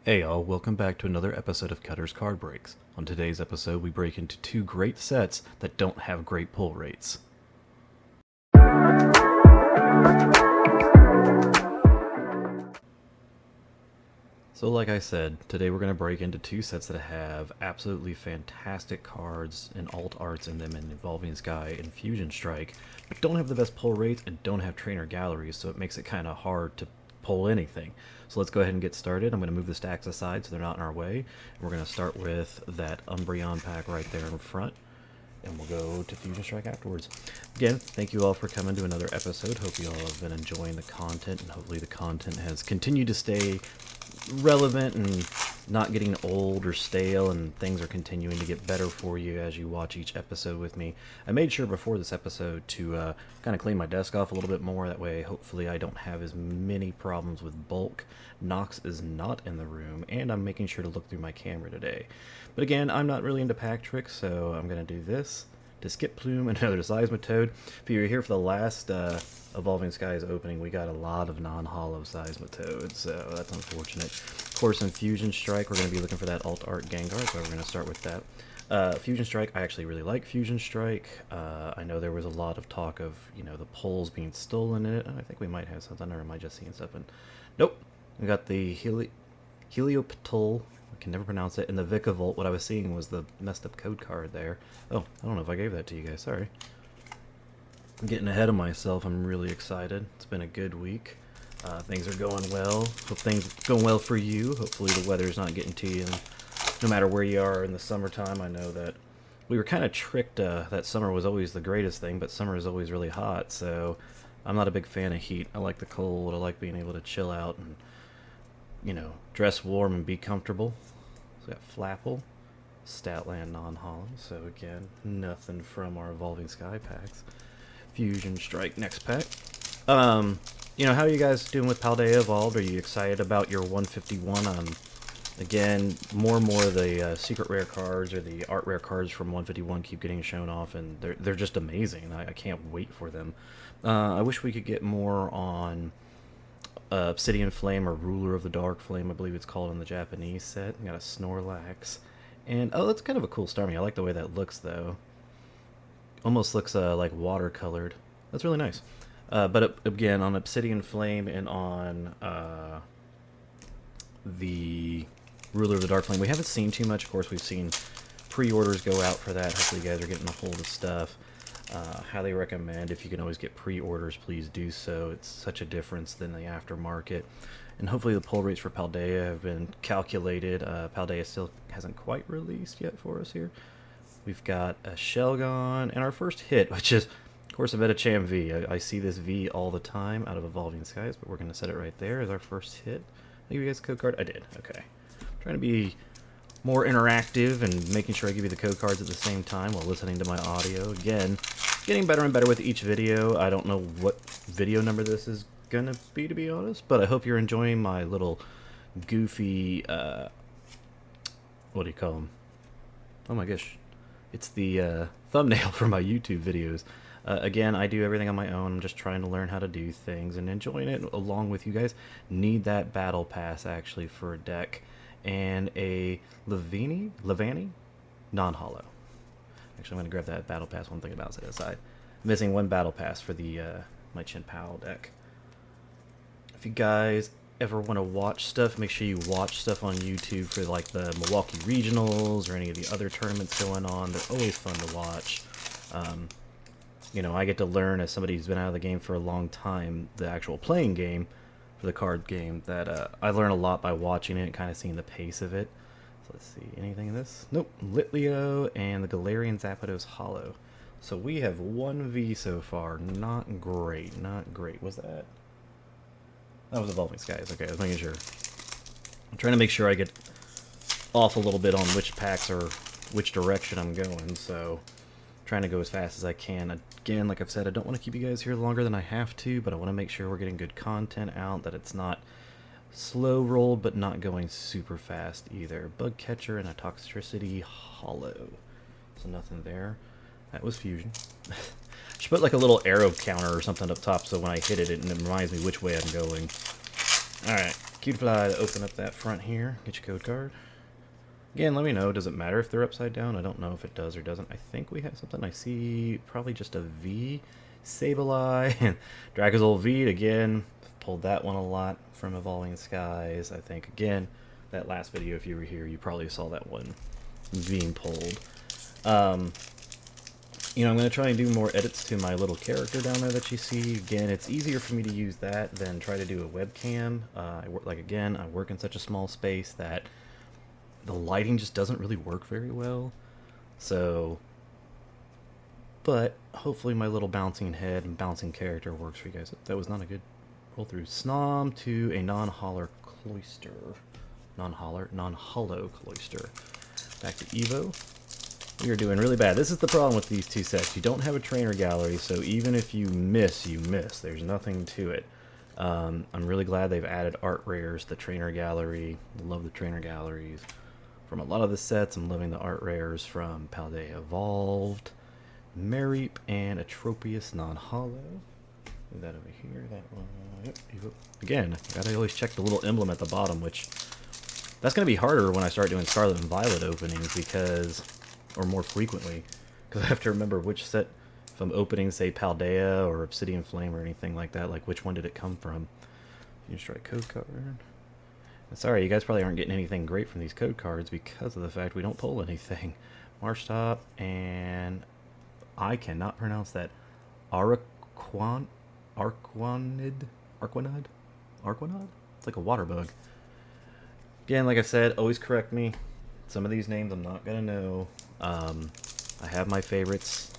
Hey y'all, welcome back to another episode of Cutter's Card Breaks. On today's episode, we break into two great sets that don't have great pull rates. So like I said, today we're going to break into two sets that have absolutely fantastic cards and alt arts in them in Evolving Sky and Fusion Strike, but don't have the best pull rates and don't have trainer galleries, so it makes it kind of hard to pull anything. So let's go ahead and get started. I'm going to move the stacks aside so they're not in our way. And we're going to start with that Umbreon pack right there in front, and we'll go to Fusion Strike afterwards. Again, thank you all for coming to another episode. Hope you all have been enjoying the content, and hopefully the content has continued to stay relevant and not getting old or stale, and things are continuing to get better for you as you watch each episode with me. I made sure before this episode to kind of clean my desk off a little bit more. That way, hopefully I don't have as many problems with bulk. Nox is not in the room, and I'm making sure to look through my camera today. But again, I'm not really into pack tricks, so I'm going to do this to Skip Plume and another Seismitoad. If you were here for the last Evolving Skies opening, we got a lot of non-hollow Seismitoads, so that's unfortunate. Of course, in Fusion Strike, we're going to be looking for that Alt Art Gengar, so we're going to start with that. Fusion Strike, I actually really like Fusion Strike. I know there was a lot of talk of, the pulls being stolen in it, and I think we might have something, or am I just seeing something? Nope. We got the Heliopetal, I can never pronounce it, and the Vikavolt. What I was seeing was the messed up code card there. Oh, I don't know if I gave that to you guys, sorry. I'm getting ahead of myself. I'm really excited. It's been a good week. Things are going well. Hope things are going well for you. Hopefully the weather's not getting to you. And no matter where you are in the summertime, I know that we were kind of tricked that summer was always the greatest thing, but summer is always really hot, so I'm not a big fan of heat. I like the cold. I like being able to chill out and, dress warm and be comfortable. So we got Flapple, Statland non-hollow, so again, nothing from our Evolving Sky packs. Fusion Strike next pack. How are you guys doing with Paldea Evolved? Are you excited about your 151 on, again, more and more of the secret rare cards or the art rare cards from 151 keep getting shown off, and they're just amazing. I can't wait for them. I wish we could get more on Obsidian Flame, or Ruler of the Dark Flame, I believe it's called in the Japanese set. We got a Snorlax. And, oh, that's kind of a cool Starmie. I like the way that looks, though. Almost looks like watercolored. That's really nice. But again, on Obsidian Flame and on the Ruler of the Dark Flame, we haven't seen too much. Of course, we've seen pre-orders go out for that. Hopefully you guys are getting a hold of stuff. Highly recommend, if you can always get pre-orders, please do so. It's such a difference than the aftermarket. And hopefully the pull rates for Paldea have been calculated. Paldea still hasn't quite released yet for us here. We've got a Shelgon, and our first hit, which is, of course, a Medicham V. I see this V all the time out of Evolving Skies, but we're going to set it right there as our first hit. I give you guys a code card? I did. Okay. I'm trying to be more interactive and making sure I give you the code cards at the same time while listening to my audio. Again, getting better and better with each video. I don't know what video number this is going to be honest, but I hope you're enjoying my little goofy, what do you call them? Oh my gosh. It's the thumbnail for my YouTube videos. Again, I do everything on my own. I'm just trying to learn how to do things and enjoying it along with you guys. Need that battle pass, actually, for a deck. And a Levani? Non-hollow. Actually, I'm going to grab that battle pass. One thing about it aside. Missing one battle pass for the my Chien-Pao deck. If you guys ever want to watch stuff, make sure you watch stuff on YouTube for like the Milwaukee Regionals or any of the other tournaments going on. They're always fun to watch. I get to learn, as somebody who's been out of the game for a long time, the actual playing game for the card game, that I learn a lot by watching it and kind of seeing the pace of it. So let's see, anything in this? Nope. Litleo and the Galarian Zapdos Hollow. So we have one V so far. Not great. Was that? That was Evolving Skies. Okay, I was making sure. I'm trying to make sure I get off a little bit on which packs or which direction I'm going, so I'm trying to go as fast as I can. Again, like I've said, I don't want to keep you guys here longer than I have to, but I want to make sure we're getting good content out, that it's not slow rolled, but not going super fast either. Bug Catcher and a Toxtricity Hollow. So nothing there. That was Fusion. Should put like a little arrow counter or something up top so when I hit it, it reminds me which way I'm going. Alright, Cutiefly to open up that front here. Get your code card. Again, let me know. Does it matter if they're upside down? I don't know if it does or doesn't. I think we have something. I see probably just a V. Sableye and Dracozolt V again. Pulled that one a lot from Evolving Skies. I think, again, that last video, if you were here, you probably saw that one being pulled. You know, I'm going to try and do more edits to my little character down there that you see. Again, it's easier for me to use that than try to do a webcam. I work in such a small space that the lighting just doesn't really work very well. So, but hopefully my little bouncing head and bouncing character works for you guys. That was not a good roll through. Snom to a non-holler cloister. Non-hollow cloister. Back to Evo. We are doing really bad. This is the problem with these two sets. You don't have a trainer gallery, so even if you miss, you miss. There's nothing to it. I'm really glad they've added art rares, the trainer gallery. Love the trainer galleries. From a lot of the sets, I'm loving the art rares from Paldea Evolved, Mareep, and Atropius non-hollow. Move that over here. That one. Yep. Again, gotta always check the little emblem at the bottom, which that's gonna be harder when I start doing Scarlet and Violet openings because, or more frequently, because I have to remember which set, if I'm opening, say, Paldea or Obsidian Flame or anything like that, like which one did it come from. You strike code card. Sorry, you guys probably aren't getting anything great from these code cards because of the fact we don't pull anything. Marshtomp, and I cannot pronounce that. Arquanid? It's like a water bug. Again, like I said, always correct me. Some of these names I'm not going to know. I have my favorites,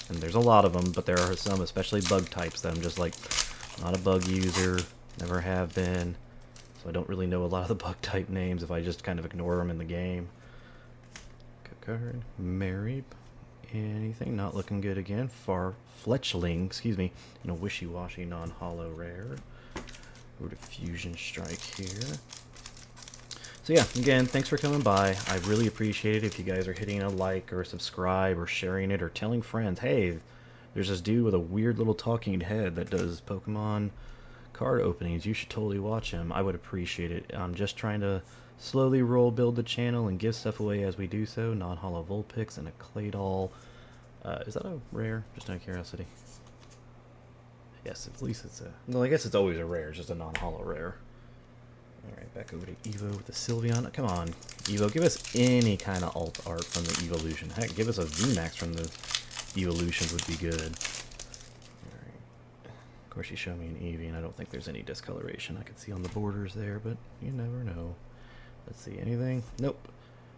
and there's a lot of them, but there are some, especially bug types, that I'm just like, not a bug user, never have been. So I don't really know a lot of the bug type names if I just kind of ignore them in the game. Card, Mareep, anything not looking good again. Fletchling, excuse me, in a wishy-washy non-hollow rare. Go to Fusion Strike here. So yeah, again, thanks for coming by. I really appreciate it if you guys are hitting a like or a subscribe or sharing it or telling friends, hey, there's this dude with a weird little talking head that does Pokemon card openings. You should totally watch him. I would appreciate it. I'm just trying to slowly build the channel and give stuff away as we do so. Non-hollow Vulpix and a Claydol. Is that a rare? Just out of curiosity. Yes, at least it's a... Well, I guess it's always a rare. It's just a non-hollow rare. Alright, back over to Evo with the Sylveon. Come on, Evo, give us any kind of alt art from the Evolution. Heck, give us a VMAX from the Evolutions would be good. Alright. Of course, you show me an Eevee, and I don't think there's any discoloration I could see on the borders there, but you never know. Let's see, anything? Nope.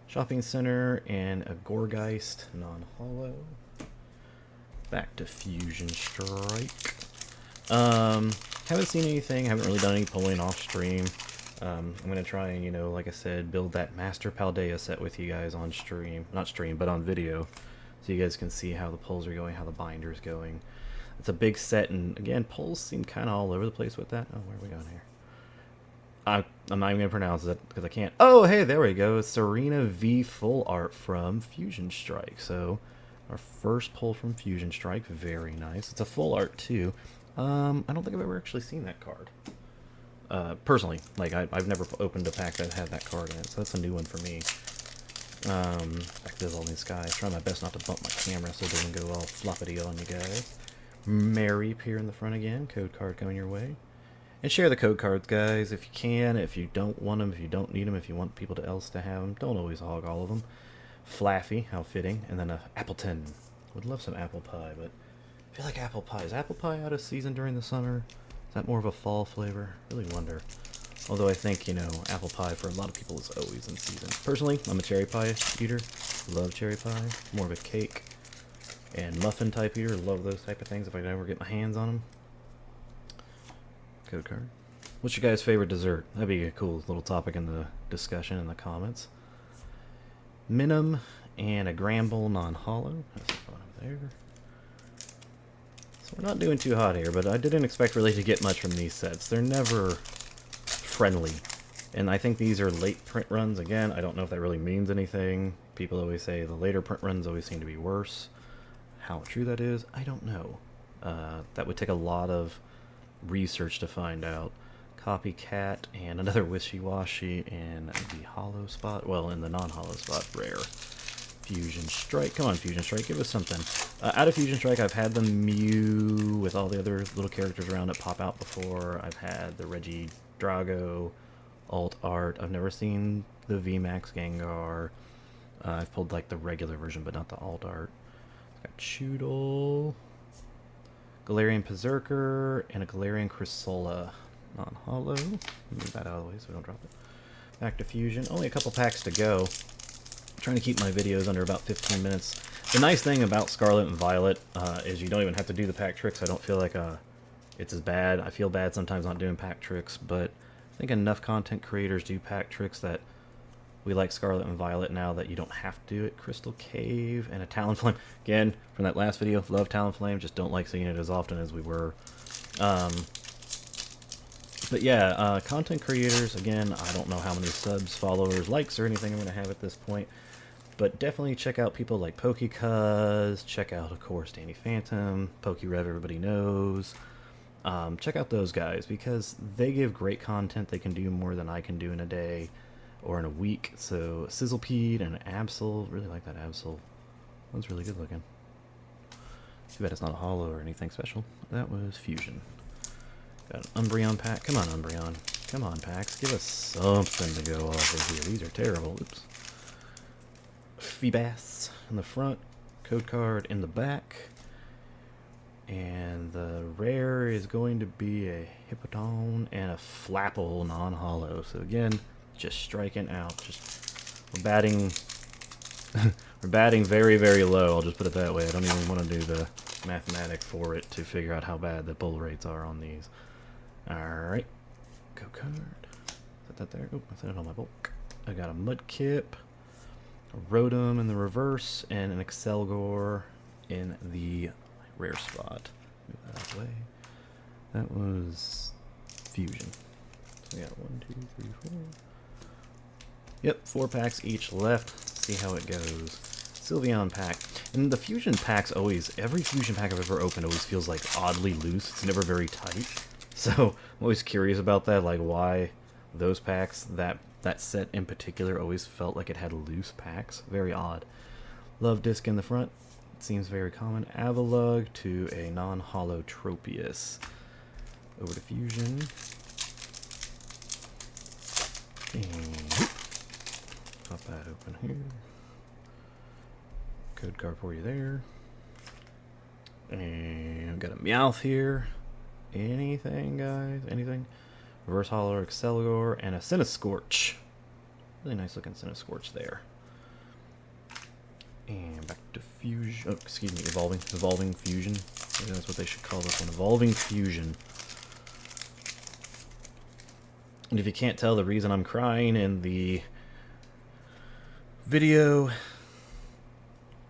Shopping Center and a Gourgeist, non-hollow. Back to Fusion Strike. Haven't seen anything, haven't really done any pulling off stream. I'm going to try and, you know, like I said, build that Master Paldea set with you guys on stream. Not stream, but on video. So you guys can see how the pulls are going, how the binder's going. It's a big set, and again, pulls seem kind of all over the place with that. Oh, where are we going here? I'm not even going to pronounce it because I can't. Oh, hey, there we go. Serena V full art from Fusion Strike. So, our first pull from Fusion Strike. Very nice. It's a full art, too. I don't think I've ever actually seen that card. Personally, like I've never opened a pack that had that card in it, so that's a new one for me. Back to Evolving Skies. Try my best not to bump my camera so it doesn't go all floppity on you guys. Mareep here in the front again. Code card coming your way. And share the code cards, guys, if you can. If you don't want them, if you don't need them, if you want people else to have them, don't always hog all of them. Flaffy, how fitting. And then Appleton. Would love some apple pie, but I feel like apple pie. Is apple pie out of season during the summer? Is that more of a fall flavor? Really wonder. Although I think, you know, apple pie for a lot of people is always in season. Personally, I'm a cherry pie eater. Love cherry pie. More of a cake and muffin type eater. Love those type of things if I can ever get my hands on them. Code card. What's your guys' favorite dessert? That'd be a cool little topic in the discussion in the comments. Minim and a Gramble non-hollow. That's the bottom there. So we're not doing too hot here, but I didn't expect really to get much from these sets. They're never friendly. And I think these are late print runs. Again, I don't know if that really means anything. People always say the later print runs always seem to be worse. How true that is, I don't know. That would take a lot of research to find out. Copycat, and another Wishy-Washy in the hollow spot. Well, in the non-hollow spot, rare. Fusion Strike. Come on, Fusion Strike, give us something. Out of Fusion Strike, I've had the Mew with all the other little characters around it pop out before. I've had the Reggie Drago alt art. I've never seen the VMAX Gengar. I've pulled like the regular version, but not the alt art. Got Choodle, Galarian Berserker, and a Galarian Crissola. Non-hollow. Move that out of the way so we don't drop it. Back to Fusion. Only a couple packs to go. Trying to keep my videos under about 15 minutes. The nice thing about Scarlet and Violet is you don't even have to do the pack tricks. I don't feel like it's as bad. I feel bad sometimes not doing pack tricks, but I think enough content creators do pack tricks that we like Scarlet and Violet now that you don't have to do it. Crystal Cave and a Talonflame. Again, from that last video, love Talonflame, just don't like seeing it as often as we were. But yeah, content creators, again, I don't know how many subs, followers, likes, or anything I'm going to have at this point. But definitely check out people like PokeCuz, check out, of course, Danny Phantom, PokeRev, everybody knows. Check out those guys, because they give great content. They can do more than I can do in a day or in a week. So, Sizzlepede and Absol, really like that Absol. One's really good looking. Too bad it's not a hollow or anything special. That was Fusion. Got an Umbreon pack. Come on, Umbreon. Come on, packs. Give us something to go off of here. These are terrible. Oops. Feebas in the front. Code card in the back. And the rare is going to be a Hippowdon and a Flapple non-hollow. So again, just striking out. We're batting we're batting very, very low. I'll just put it that way. I don't even want to do the mathematics for it to figure out how bad the pull rates are on these. Alright. Go card. Set that there. Oh, I set it on my bulk. I got a Mudkip, a Rotom in the reverse, and an Excelgor in the rare spot. Move that out of the way. That was Fusion. So we got 1, 2, 3, 4. Yep, 4 packs each left. See how it goes. Sylveon pack. And the Fusion packs always, every Fusion pack I've ever opened always feels like oddly loose. It's never very tight. So I'm always curious about that, like why those packs, that set in particular, always felt like it had loose packs. Very odd. Love Disc in the front. It seems very common. Avalugg to a non-hollow Tropius. Over to Fusion. And pop that open here. Code card for you there. And I've got a Meowth here. Anything, guys? Anything? Reverse Hollow Excelgor and a Cinescorch. Really nice looking Cinescorch there. And back to Fusion. Oh, excuse me, Evolving Fusion. Maybe that's what they should call this one. Evolving Fusion. And if you can't tell, the reason I'm crying in the video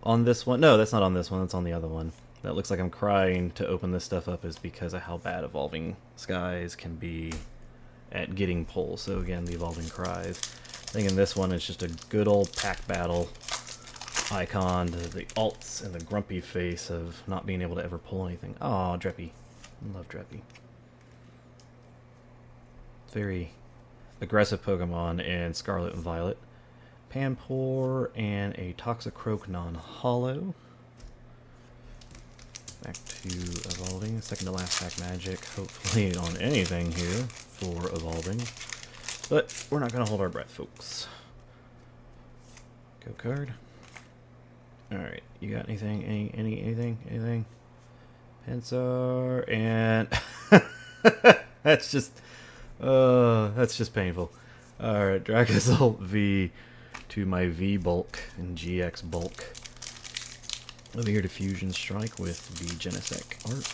on this one, no, that's not on this one, that's on the other one. That looks like I'm crying to open this stuff up is because of how bad Evolving Skies can be at getting pull. So again, the Evolving Cries. I think in this one it's just a good old pack battle icon to the alts and the grumpy face of not being able to ever pull anything. Aw, Dreppy. I love Dreppy. Very aggressive Pokemon in Scarlet and Violet. Panpour and a Toxicroak non-hollow. Back to Evolving. Second to last pack magic. Hopefully on anything here for Evolving. But we're not going to hold our breath, folks. Go card. Alright, you got anything? Anything? Pensar and that's just painful. Alright, Dracozolt V to my V bulk and GX bulk. Over here to Fusion Strike with the Genesect art.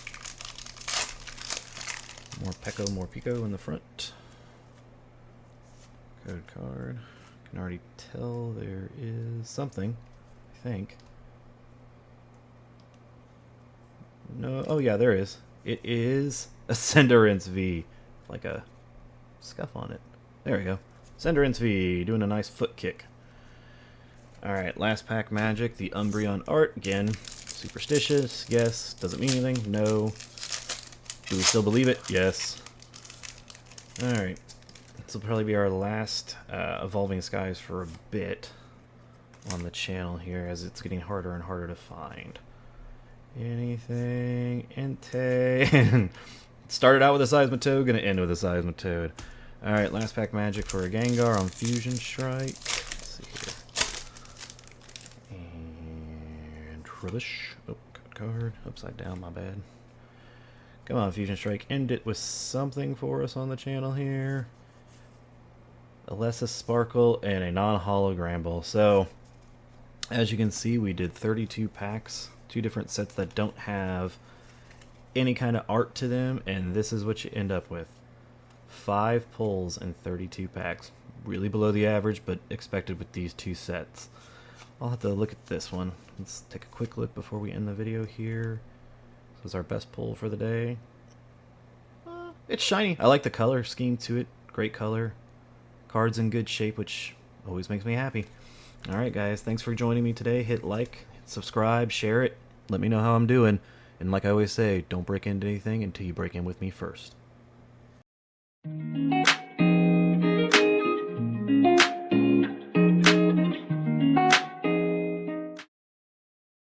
More Peko, more Pico in the front. Code card. Can already tell there is something, I think. No, oh yeah, there is. It is a Cinderace V. Like a scuff on it. There we go. Cinderace V doing a nice foot kick. Alright, last pack magic, the Umbreon art. Again, superstitious, yes. Doesn't mean anything, no. Do we still believe it? Yes. Alright, this will probably be our last Evolving Skies for a bit on the channel here, as it's getting harder and harder to find. Anything? Entei. Started out with a Seismitoad, gonna end with a Seismitoad. Alright, last pack magic for a Gengar on Fusion Strike. Let's see here. And rubbish. Oh, cut card. Upside down, my bad. Come on, Fusion Strike. End it with something for us on the channel here. Alessa Sparkle and a non-holo Granbull. So, as you can see, we did 32 packs. 2 different sets that don't have any kind of art to them, and this is what you end up with. 5 pulls and 32 packs. Really below the average, but expected with these 2 sets. I'll have to look at this one. Let's take a quick look before we end the video here. This is our best pull for the day. It's shiny. I like the color scheme to it. Great color. Card's in good shape, which always makes me happy. Alright guys, thanks for joining me today. Hit like, hit subscribe, share it. Let me know how I'm doing. And like I always say, don't break into anything until you break in with me first.